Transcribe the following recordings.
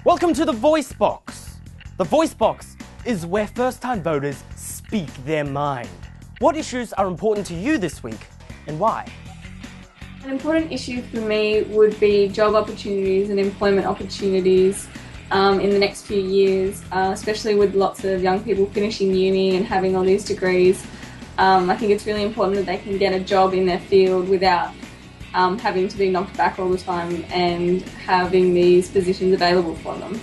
Welcome to the Voicebox. The Voicebox is where first-time voters speak their mind. What issues are important to you this week and why? An important issue for me would be job opportunities and employment opportunities in the next few years, especially with lots of young people finishing uni and having all these degrees. I think it's really important that they can get a job in their field without having to be knocked back all the time and having these positions available for them.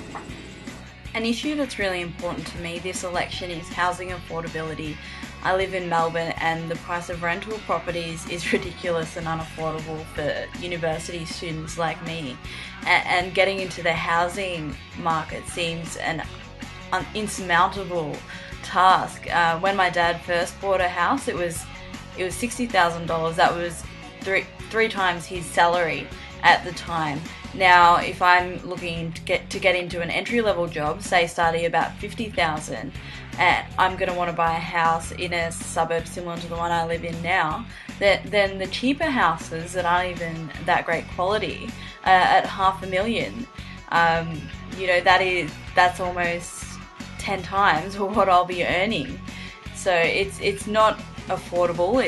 An issue that's really important to me this election is housing affordability. I live in Melbourne and the price of rental properties is ridiculous and unaffordable for university students like me. And getting into the housing market seems an insurmountable task. When my dad first bought a house, it was $60,000. That was three times his salary at the time. Now, if I'm looking to get into an entry-level job, say starting about $50,000, and I'm going to want to buy a house in a suburb similar to the one I live in now, then the cheaper houses that aren't even that great quality at $500,000, that's almost 10 times what I'll be earning. So it's not affordable.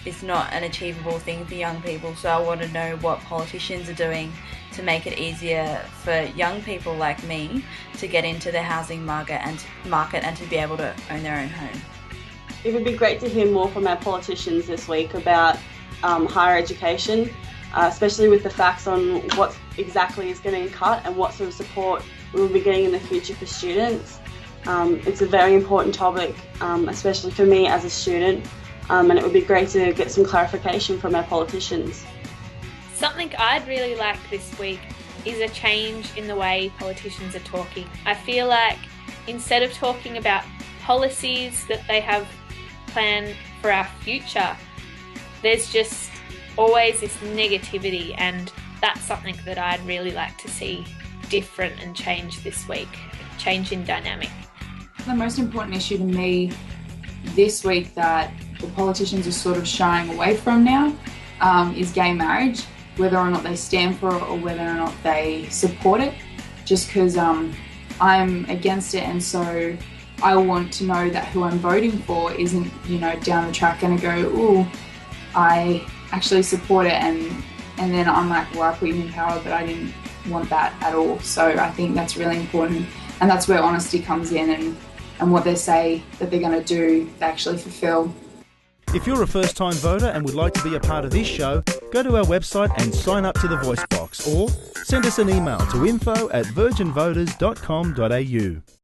It's not an achievable thing for young people. So I want to know what politicians are doing to make it easier for young people like me to get into the housing market and to be able to own their own home. It would be great to hear more from our politicians this week about higher education, especially with the facts on what exactly is getting cut and what sort of support we will be getting in the future for students. It's a very important topic, especially for me as a student, and it would be great to get some clarification from our politicians. Something I'd really like this week is a change in the way politicians are talking. I feel like instead of talking about policies that they have planned for our future, there's just always this negativity, and that's something that I'd really like to see different and change this week, change in dynamic. The most important issue to me this week that the politicians are sort of shying away from now is gay marriage, whether or not they stand for it or whether or not they support it, just because I'm against it, and so I want to know that who I'm voting for isn't, down the track going to go, ooh, I actually support it, and then I'm like, well, I put you in power, but I didn't want that at all. So I think that's really important, and that's where honesty comes in, and what they say that they're going to do, they actually fulfill. If you're a first-time voter and would like to be a part of this show, go to our website and sign up to the Voicebox, or send us an email to info@virginvoters.com.au.